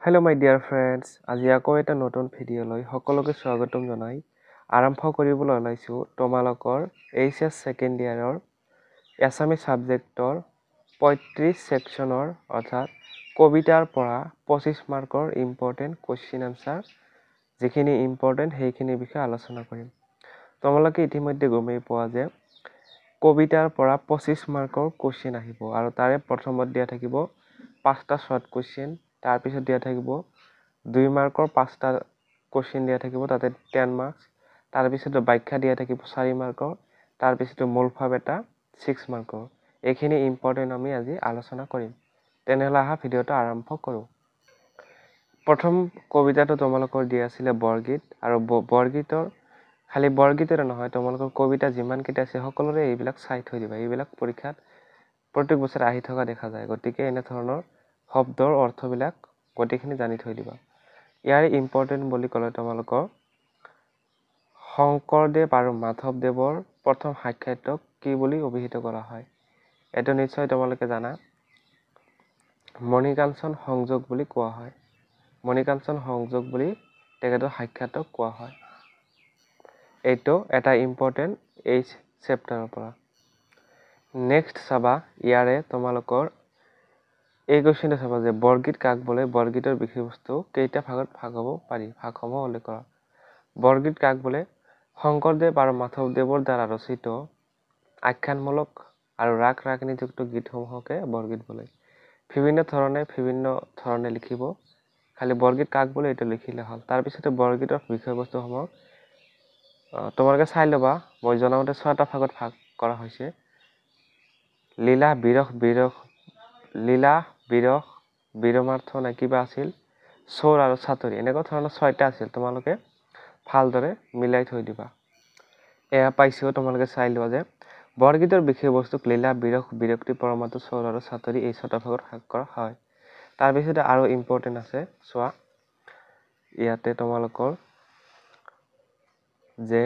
Hello my dear friends, আজি আকৌ এটা নতুন ভিডিঅ' লৈ সকলোকে স্বাগতম জনাই আৰম্ভ কৰিবলৈ ওলাইছো তোমালোকৰ এইচএছ সেকেন্ড ইয়াৰৰ এছামিজ সাবজেক্টৰ 35 সেকশনৰ অৰ্থাৎ কবিতাৰ পৰা 25 মাৰ্কৰ ইম্পৰ্টেন্ট কোৱেশ্চন আনসাৰ যিখিনি ইম্পৰ্টেন্ট সেইখিনি বিষয়ে আলোচনা কৰিম। তোমালোকে ইতিমধ্যে গমেই পোৱা যে কবিতাৰ পৰা 25 মাৰ্কৰ কোৱেশ্চন আহিব আৰু তাৰে প্ৰথমত দিয়া থাকিব 5টা শৰ্ট কোৱেশ্চন, তাৰ পিছত দিয়া থাকিব 2 মাৰ্কৰ 5টা কোৱেশ্চন দিয়া থাকিব তাতে 10 মাৰ্কস, তাৰ পিছত ব্যাখ্যা দিয়া থাকিব 4 মাৰ্কৰ, তাৰ পিছত মূল ভাব এটা 6 মাৰ্কৰ। এইখিনি ইম্পৰ্টেন্ট আমি আজি আলোচনা কৰিম। তেনেহলে আহা ভিডিঅ'টো আৰম্ভ কৰো। প্ৰথম কবিতাটো তোমালোকৰ দিয়া আছিল বৰগীত আৰু বৰগীতৰ খালি বৰগীতৰ নহয় তোমালোকৰ কবিতা যিমান কেইটা আছে সকলোৰে এইবিলাক চাই থৈ দিবা। এইবিলাক পৰীক্ষাত প্ৰত্যেক বছৰ আহি থকা দেখা যায়, গতিকে এনে ধৰণৰ শব্দৰ অৰ্থবিলাক গোটেইখিনি জানি থৈ দিবা। ইয়াৰে ইম্পৰ্টেন্ট বুলি ক'লে তোমালোকৰ শংকৰদেৱ আৰু মাধৱদেৱৰ প্ৰথম সাক্ষাৎক কি বুলি অভিহিত কৰা হয়? এইটো নিশ্চয় তোমালোকে জানা, মণিকাঞ্চন সংযোগ বুলি কোৱা হয়। মণিকাঞ্চন সংযোগ বুলি তেখেতৰ সাক্ষাৎক কোৱা হয়। এইটো এটা ইম্পৰ্টেন্ট এই চেপ্টাৰৰ পৰা। নেক্সট চাবা, ইয়াৰে তোমালোকৰ এই কোৱেশ্চনটো চাবা যে বৰগীত কাক বোলে? বৰগীতৰ বিষয়বস্তু কেইটা ভাগত ভাগ হ'ব পাৰি? ভাগসমূহ উল্লেখ কৰা। বৰগীত কাক বোলে? শংকৰদেৱ আৰু মাধৱদেৱৰ দ্বাৰা ৰচিত আখ্যানমূলক আৰু ৰাগ ৰাগিনীযুক্ত গীতসমূহকে বৰগীত বোলে। বিভিন্ন ধৰণে লিখিব, খালি বৰগীত কাক বোলে এইটো লিখিলে হ'ল। তাৰ পিছতে বৰগীতৰ বিষয়বস্তুসমূহ তোমালোকে চাই ল'বা। মই জনামতে 6টা ভাগত ভাগ কৰা হৈছে। লীলা, বিৰহ, বিৰমাৰ্থ নে কিবা আছিল, চোৰ আৰু চাতুৰি, এনেকুৱা ধৰণৰ 6টা আছিল। তোমালোকে ভালদৰে মিলাই থৈ দিবা। এয়া পাইছো, তোমালোকে চাই লোৱা যে বৰগীতৰ বিষয়বস্তুক লীলা, বিৰহ, বিৰক্তি, পৰমাৰ্থ, চোৰ আৰু চাতুৰি এই 6টা ভাগত ভাগ কৰা হয়। তাৰপিছতে আৰু ইম্পৰ্টেন্ট আছে চোৱা, ইয়াতে তোমালোকৰ যে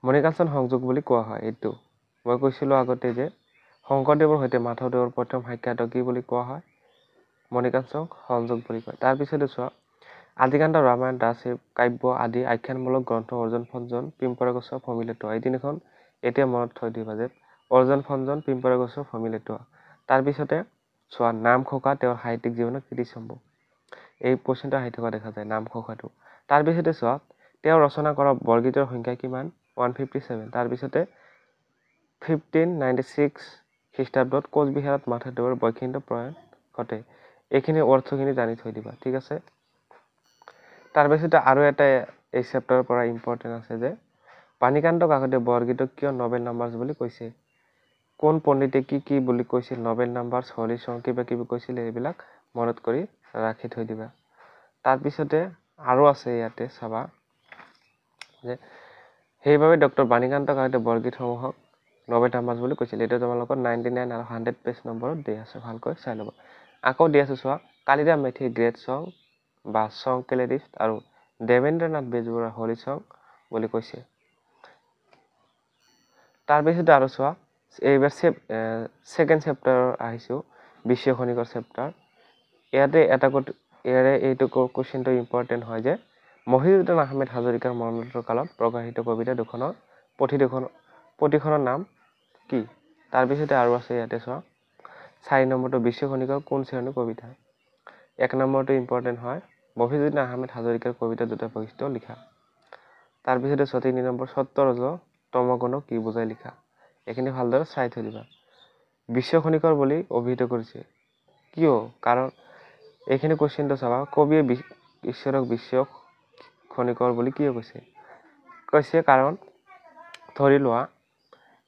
মণিকাঞ্চন সংযোগ বুলি কোৱা হয়। এইটো মই কৈছিলো আগতে যে শংকৰদেৱৰ সৈতে মাধৱদেৱৰ প্ৰথম সাক্ষাৎক কি বুলি কোৱা হয়? মণিকাঞ্চন সংযোগ বুলি কয়। তাৰপিছতে চোৱা, আদিকাণ্ড, ৰামায়ণ, দাসদেৱ কাব্য আদি আখ্যানমূলক গ্ৰন্থ অৰ্জুন ভঞ্জন, পিম্পৰা গছৰ ভূমিলেটুৱা। এই তিনিখন এতিয়া মনত থৈ দিবা যে অৰ্জুন ভঞ্জন, পিম্পৰা গছৰ ভূমিলেটুৱা। তাৰপিছতে চোৱা, নামঘোষা তেওঁৰ সাহিত্যিক জীৱনৰ কীৰ্তিস্তম্ভ। এই কোৱেশ্চনটো আহি থকা দেখা যায়, নামঘোষাটো। তাৰপিছতে চোৱা, তেওঁ ৰচনা কৰা বৰগীতৰ সংখ্যা কিমান? 157। তাৰপিছতে 1596 খ্ৰীষ্টাব্দত কোচবিহাৰত মাধৱদেৱৰ বৈকুণ্ঠ প্ৰয়াণ ঘটে। এইখিনি অৰ্থখিনি জানি থৈ দিবা, ঠিক আছে। তাৰপিছতে আৰু এটা এই চেপ্টাৰৰ পৰা ইম্পৰ্টেন্ট আছে যে বাণীকান্ত কাকতিয়ে বৰগীতক কিয় নবেল নাম্বাৰ্ছ বুলি কৈছে? কোন পণ্ডিতে কি বুলি কৈছিল? নবেল নাম্বাৰ্ছ, হলি চং, কিবা কিবি কৈছিল। এইবিলাক মনত কৰি ৰাখি থৈ দিবা। তাৰপিছতে আৰু আছে ইয়াতে চাবা যে সেইবাবে ডক্টৰ বাণীকান্ত কাকতিয়ে বৰগীতসমূহক নবেল নাম্বাৰ্ছ বুলি কৈছিল। এইটো তোমালোকৰ 99 আৰু 100 পেজ নম্বৰত দিয়া আছে, ভালকৈ চাই ল'বা। আকৌ দিয়া আছে চোৱা, কালিদাস মেথিৰ গ্ৰেট চং বা চং কেলেৰিষ্ট আৰু দেৱেন্দ্ৰনাথ বেজবৰুৱাৰ হলি চং বুলি কৈছে। তাৰপিছতে আৰু চোৱা, এইবাৰ ছেকেণ্ড চেপ্টাৰ আহিছো, বিশ্ব খনিকৰ চেপ্টাৰ। ইয়াৰে এইটো কুৱেশ্চনটো ইম্পৰ্টেন্ট হয় যে মহিউদ্দিন আহমেদ হাজৰিকাৰ মৰণোত্তৰ কালত প্ৰকাশিত কবিতা দুখনৰ প্ৰতিখনৰ নাম কি? তাৰপিছতে আৰু আছে ইয়াতে চোৱা, 4 নম্বৰটো বিশ্ব খনিকৰ কোন শ্ৰেণীৰ কবিতা? 1 নম্বৰটো ইম্পৰ্টেন্ট হয় মহিউদ্দিন আহমেদ হাজৰিকাৰ কবিতা দুটা বৈশিষ্ট্য লিখা। তাৰপিছতে 3 নম্বৰ সত্যৰজ তমগুণ কি বুজাই লিখা। এইখিনি ভালদৰে চাই থৈ দিবা। বিশ্ব খনিকৰ বুলি অভিহিত কৰিছে কিয়? কাৰণ এইখিনি কুৱেশ্চনটো চাবা, কবিয়ে ঈশ্বৰক বিশ্ব খনিকৰ বুলি কিয় কৈছে? কাৰণ ধৰি লোৱা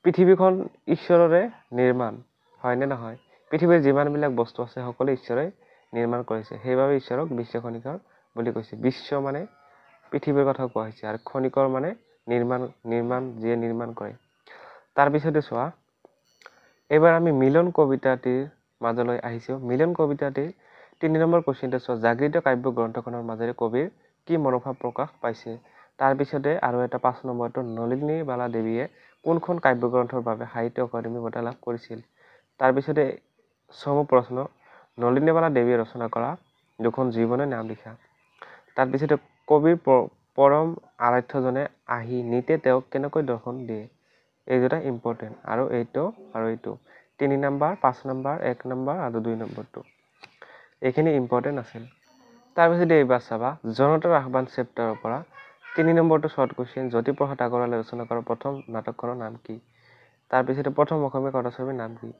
পৃথিৱীখন ঈশ্বৰৰে নিৰ্মাণ, হয় নে নহয়? পৃথিৱীৰ যিমানবিলাক বস্তু আছে সকলো ঈশ্বৰে নিৰ্মাণ কৰিছে, সেইবাবে ঈশ্বৰক বিশ্ব খনিকৰ বুলি কৈছে। বিশ্ব মানে পৃথিৱীৰ কথা কোৱা হৈছে আৰু খনিকৰ মানে নিৰ্মাণ যিয়ে নিৰ্মাণ কৰে। তাৰপিছতে চোৱা, এইবাৰ আমি মিলন কবিতাটিৰ মাজলৈ আহিছো। মিলন কবিতাটিৰ 3 নম্বৰ কুৱেশ্চনটো চোৱা, জাগৃত কাব্য গ্ৰন্থখনৰ মাজেৰে কবিৰ কি মনোভাৱ প্ৰকাশ পাইছে? তাৰপিছতে আৰু এটা 5 নম্বৰটো নলিনীবালা দেৱীয়ে কোনখন কাব্যগ্ৰন্থৰ বাবে সাহিত্য অকাডেমী বঁটা লাভ কৰিছিল? তাৰপিছতে চমু প্ৰশ্ন, নলিনীবালা দেৱীয়ে ৰচনা কৰা দুখন জীৱনৰ নাম লিখা। তাৰপিছতে কবিৰ পৰম আৰাধ্যজনে আহি নিতে তেওঁক কেনেকৈ দৰ্শন দিয়ে। এই দুটা ইম্পৰ্টেণ্ট। আৰু এইটো 3 নম্বৰ, 5 নম্বৰ, 1 নম্বৰ আৰু 2 নম্বৰটো এইখিনি ইম্পৰ্টেণ্ট আছিল। তাৰপিছতে এইবাৰ চাবা জনতাৰ আহ্বান চেপ্টাৰৰ পৰা 3 নম্বৰটো শ্বৰ্ট কুৱেশ্যন। জ্যোতিপ্ৰসাদ আগৰৱালাই ৰচনা কৰা প্ৰথম নাটকখনৰ নাম কি? তাৰপিছতে প্ৰথম অসমীয়া কথাছবিৰ নাম কি?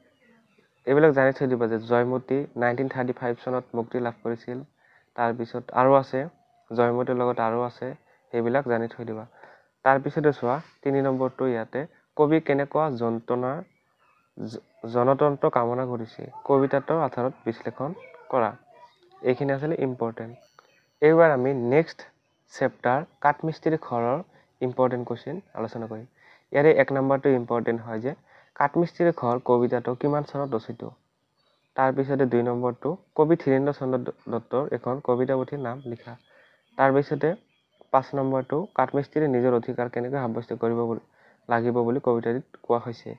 এইবিলাক জানি থৈ দিবা যে জয়মতী 1935 চনত মুক্তি লাভ কৰিছিল। তাৰপিছত আৰু আছে জয়মতীৰ লগত আৰু আছে, সেইবিলাক জানি থৈ দিবা। তাৰপিছতে চোৱা 3 নম্বৰটো ইয়াতে কবি কেনেকুৱা জনতন্ত্ৰ কামনা কৰিছে, কবিতাটোৰ আধাৰত বিশ্লেষণ কৰা। এইখিনি আছিলে ইম্পৰ্টেণ্ট। এইবাৰ আমি নেক্সট চেপ্টাৰ কাঠমিস্ত্ৰী ঘৰৰ ইম্পৰ্টেণ্ট কুৱেশ্যন আলোচনা কৰিম। ইয়াৰে 1 নম্বৰটো ইম্পৰ্টেণ্ট হয় যে কাঠমিস্ত্ৰী ঘৰ কবিতাটো কিমান চনত ৰচিত। তাৰপিছতে 2 নম্বৰটো কবি ধীৰেন্দ্ৰ চন্দ্ৰ দত্তৰ এখন কবিতা পুথিৰ নাম লিখা। তাৰপিছতে 5 নম্বৰটো কাঠমিস্ত্ৰীয়ে নিজৰ অধিকাৰ কেনেকৈ সাব্যস্ত কৰিব লাগিব বুলি কবিতাটিত কোৱা হৈছে।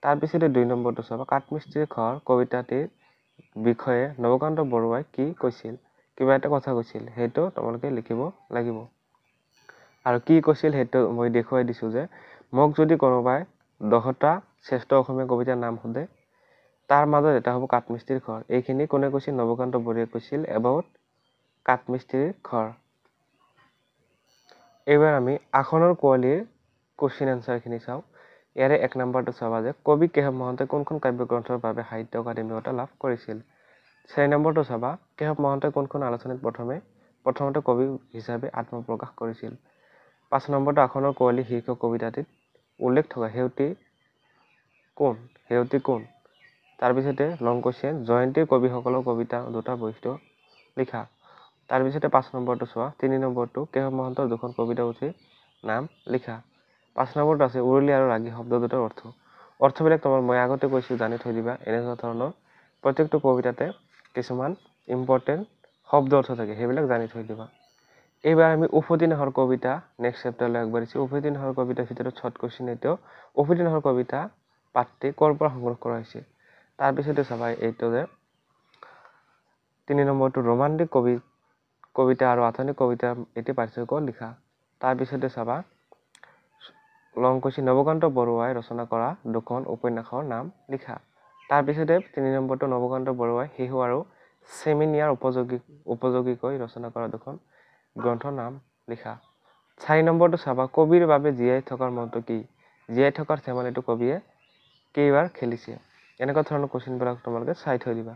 তাৰপিছতে 2 নম্বৰটো চাবা কাঠমিস্ত্ৰী ঘৰ কবিতাটিৰ বিষয়ে নৱকান্ত বৰুৱাই কি কৈছিল। কিবা এটা কথা কৈছিল, সেইটো তোমালোকে লিখিব লাগিব। আৰু কি কৈছিল সেইটো মই দেখুৱাই দিছোঁ যে মোক যদি কোনোবাই 10টা শ্ৰেষ্ঠ অসমীয়া কবিতাৰ নাম সোধে, তাৰ মাজত এটা হ'ব কাঠমিস্ত্ৰীৰ ঘৰ। এইখিনি কোনে কৈছিল? নৱকান্ত বৰুৱাই কৈছিল এবাউট কাঠমিস্ত্ৰীৰ ঘৰ। এইবাৰ আমি আসনৰ কোৱালিৰ কুৱেশ্যন এনচাৰখিনি চাওঁ। ইয়াৰে 1 নম্বৰটো চাবা যে কবি কেশৱ মহন্তই কোনখন কাব্যগ্ৰন্থৰ বাবে সাহিত্য একাডেমী বঁটা লাভ কৰিছিল। 4 নম্বৰটো চাবা কেশৱ মহন্তই কোনখন আলোচনীত প্ৰথমতে কবি হিচাপে আত্মপ্ৰকাশ কৰিছিল। 5 নম্বৰটো আসনৰ কোৱালি শীৰ্ষক কবিতাটিত উল্লেখ থকা সেউতী কোন? তাৰপিছতে লং কুৱেশ্যন জয়ন্তীৰ কবিসকলৰ কবিতা দুটা বৈশিষ্ট্য লিখা। তাৰপিছতে 5 নম্বৰটো চোৱা 3 নম্বৰটো কেশৱ মহন্তৰ দুখন কবিতা পুথিৰ নাম লিখা। 5 নম্বৰটো আছে উৰুলি আৰু ৰাগী শব্দ দুটাৰ অৰ্থবিলাক মই আগতে কৈছোঁ, জানি থৈ দিবা। এনেকুৱা ধৰণৰ প্ৰত্যেকটো কবিতাতে কিছুমান ইম্পৰ্টেণ্ট শব্দ অৰ্থ থাকে, সেইবিলাক জানি থৈ দিবা। এইবাৰ আমি উভতি নাহৰ কবিতা নেক্সট চেপ্টাৰলৈ আগবাঢ়িছোঁ। উভতি নাহৰ কবিতাৰ ভিতৰত শ্বৰ্ট কুৱেশ্যন এইটো উভতি নাহৰ কবিতা পাঠটি ক'ৰ পৰা সংগ্ৰহ কৰা হৈছে। তাৰপিছতে চাবা এইটো যে 3 নম্বৰটো ৰোমান্টিক কবিতা আৰু আধুনিক কবিতাৰ এটি পাৰ্থক্য লিখা। তাৰপিছতে চাবা লং কুৱেশ্যন নৱকান্ত বৰুৱাই ৰচনা কৰা দুখন উপন্যাসৰ নাম লিখা। তাৰপিছতে 3 নম্বৰটো নৱকান্ত বৰুৱাই শিশু আৰু ছেমিনিয়াৰ উপযোগীকৈ ৰচনা কৰা দুখন গ্ৰন্থৰ নাম লিখা। 4 নম্বৰটো চাবা কবিৰ বাবে জীয়াই থকাৰ মন্ত্ৰ কি? জীয়াই থকাৰ ধেমালিটো কবিয়ে কেইবাৰ খেলিছে। এনেকুৱা ধৰণৰ কুৱেশ্যনবিলাক তোমালোকে চাই থৈ দিবা।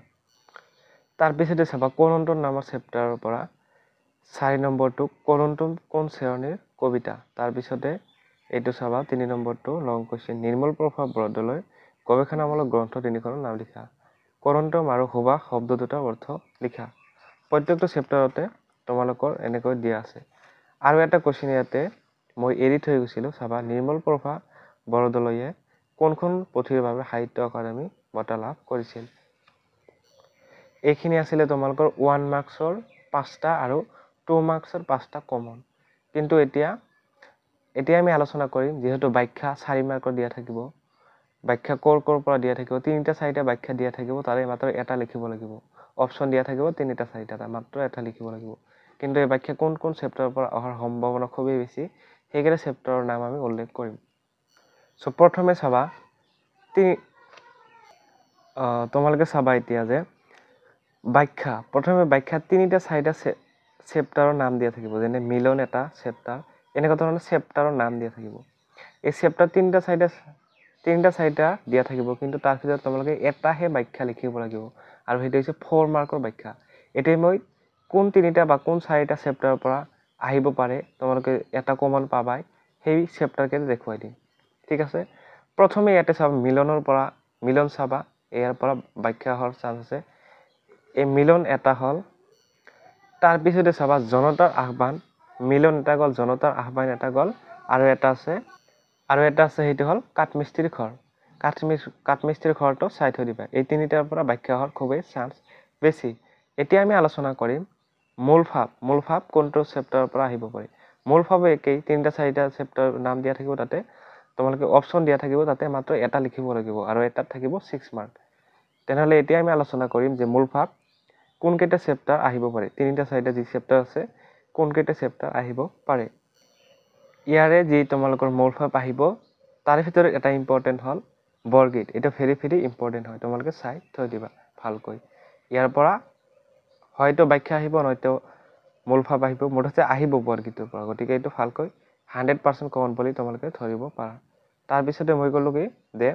তাৰপিছতে চাবা কৰুন্তম নামৰ চেপ্টাৰৰ পৰা 4 নম্বৰটো কৰুন্তম কোন শ্ৰেণীৰ কবিতা। তাৰপিছতে এইটো চাবা 3 নম্বৰটো লং কুৱেশ্যন নিৰ্মল প্ৰভা বৰদলৈৰ গৱেষণামূলক গ্ৰন্থ 3খনৰ নাম লিখা। কৰুন্তম আৰু সুভাষ শব্দ দুটাৰ অৰ্থ লিখা। প্ৰত্যেকটো চেপ্টাৰতে তোমালোকৰ এনেকৈ দিয়া আছে। আৰু এটা কুৱেশ্যন ইয়াতে মই এৰি থৈ গৈছিলোঁ, চাবা নিৰ্মল প্ৰভা বৰদলৈয়ে কোনখন পুথিৰ বাবে সাহিত্য একাডেমী বঁটা লাভ কৰিছিল। এইখিনি আছিলে তোমালোকৰ 1 মাৰ্কছৰ 5টা আৰু 2 মাৰ্কছৰ 5টা কমন। কিন্তু এতিয়া আমি আলোচনা কৰিম, যিহেতু ব্যাখ্যা 4 মাৰ্কৰ দিয়া থাকিব, ব্যাখ্যা ক'ৰ পৰা দিয়া থাকিব, 3টা 4টা ব্যাখ্যা দিয়া থাকিব, তাৰে মাত্ৰ এটা লিখিব লাগিব। অপশ্যন দিয়া থাকিব 3টা 4টা, মাত্ৰ এটা লিখিব লাগিব। কিন্তু এই ব্যাখ্যা কোন চেপ্টাৰৰ পৰা অহাৰ সম্ভাৱনা খুবেই বেছি, সেইকেইটা চেপ্টাৰৰ নাম আমি উল্লেখ কৰিম। চ' প্ৰথমে চাবা তোমালোকে চাবা এতিয়া যে প্ৰথমে ব্যাখ্যা 3টা 4টা চেপ্টাৰৰ নাম দিয়া থাকিব, যেনে মিলন এটা চেপ্টাৰ, এনেকুৱা ধৰণৰ চেপ্টাৰৰ নাম দিয়া থাকিব। এই চেপ্টাৰ 3টা 4টা দিয়া থাকিব, কিন্তু তাৰ ভিতৰত তোমালোকে এটাহে ব্যাখ্যা লিখিব লাগিব, আৰু সেইটো হৈছে 4 মাৰ্কৰ ব্যাখ্যা। এতিয়া মই কোন 3টা বা কোন 4টা চেপ্টাৰৰ পৰা আহিব পাৰে তোমালোকে এটা কমন পাবাই, সেই চেপ্টাৰকেইটা দেখুৱাই দিম। ঠিক আছে, প্ৰথমে ইয়াতে চাবা মিলন চাবা, ইয়াৰ পৰা ব্যাখ্যা হোৱাৰ চান্স আছে। এই মিলন এটা হ'ল। তাৰপিছতে চাবা জনতাৰ আহ্বান, মিলন এটা গ'ল, জনতাৰ আহ্বান এটা গ'ল, আৰু এটা আছে সেইটো হ'ল কাঠমিস্ত্ৰীৰ ঘৰ। কাঠমিস্ত্ৰীৰ ঘৰটো চাই থৈ দিবা। এই 3টাৰ পৰা ব্যাখ্যা হোৱাৰ খুবেই চান্স বেছি। এতিয়া আমি আলোচনা কৰিম মূল ভাৱ কোনটো চেপ্টাৰৰ পৰা আহিব পাৰে। মূল ভাৱো একেই, 3টা 4টা চেপ্টাৰ নাম দিয়া থাকিব, তাতে তোমালোকে অপশ্যন দিয়া থাকিব, তাতে মাত্ৰ এটা লিখিব লাগিব, আৰু এটাত থাকিব 6 মাৰ্ক। তেনেহ'লে এতিয়া আমি আলোচনা কৰিম যে মূল ভাৱ কোনকেইটা চেপ্টাৰ আহিব পাৰে, 3টা 4টা যি চেপ্টাৰ আছে কোনকেইটা চেপ্টাৰ আহিব পাৰে। ইয়াৰে যি তোমালোকৰ মৌলভাৱ আহিব তাৰ ভিতৰত এটা ইম্পৰ্টেণ্ট হ'ল বৰগীত। এটা ভেৰি ভেৰি ইম্পৰ্টেণ্ট হয়, তোমালোকে চাই থৈ দিবা ভালকৈ। ইয়াৰ পৰা হয়তো বাক্য আহিব, নয়তো মূলভাৱ আহিব, মুঠতে আহিব বৰগীতৰ পৰা। গতিকে এইটো ভালকৈ 100% কমন বুলি তোমালোকে ধৰিব পাৰা। তাৰপিছতে মই ক'লো কি যে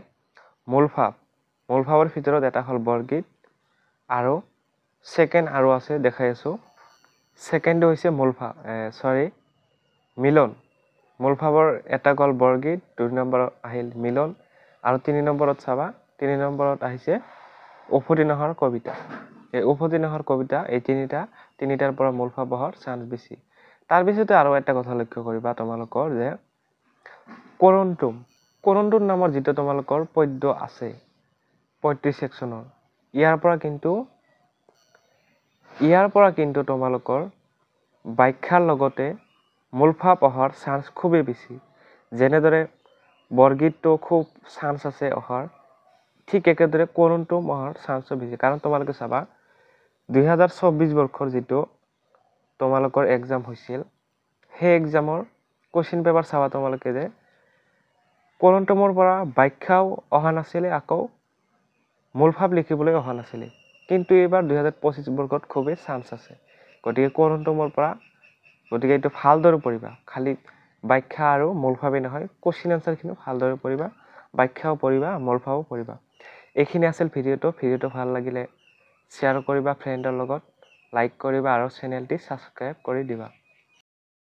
মূলভাৱৰ ভিতৰত এটা হ'ল বৰগীত, আৰু ছেকেণ্ড আৰু আছে দেখাই আছো। ছেকেণ্ডটো হৈছে মিলন। মূলভাৱৰ এটা গ'ল বৰগীত, 2 নম্বৰত আহিল মিলন, আৰু 3 নম্বৰত চাবা, 3 নম্বৰত আহিছে উভতি নহৰ কবিতা। এই উভতি নহৰ কবিতা, এই তিনিটাৰ পৰা মূলভাৱ অহাৰ চান্স বেছি। তাৰপিছতে আৰু এটা কথা লক্ষ্য কৰিবা তোমালোকৰ যে কৰুণটোম নামৰ যিটো তোমালোকৰ পদ্য আছে 35 ছেকশ্যনৰ, ইয়াৰ পৰা কিন্তু তোমালোকৰ ব্যাখ্যাৰ লগতে মূলভাৱ অহাৰ চান্স খুবেই বেছি। যেনেদৰে বৰগীতটো খুব চান্স আছে অহাৰ, ঠিক একেদৰে কৰুণটোম অহাৰ চান্সো বেছি। কাৰণ তোমালোকে চাবা 2024 বৰ্ষৰ যিটো তোমালোকৰ এক্সাম হৈছিল, সেই এক্সামৰ কুৱেশ্যন পেপাৰ চাবা তোমালোকে যে কৰুণটোমৰ পৰা ব্যাখ্যাও অহা নাছিলে, আকৌ মূলভাৱ লিখিবলৈ অহা নাছিলে। কিন্তু এইবাৰ 2025 বৰ্ষত খুবেই চান্স আছে। গতিকে কৰুণটোমৰ পৰা, গতিকে এইটো ভালদৰে পঢ়িবা। খালি ব্যাখ্যা আৰু মূলভাৱেই নহয়, কুৱেশ্যন এনচাৰখিনিও ভালদৰে পঢ়িবা, ব্যাখ্যাও পঢ়িবা, মূলভাৱো পঢ়িবা। এইখিনি আছিল ভিডিঅ'টো ভাল লাগিলে শ্বেয়াৰ কৰিবা ফ্ৰেণ্ডৰ লগত, লাইক কৰিবা আৰু চেনেলটি ছাবস্ক্ৰাইব কৰি দিবা।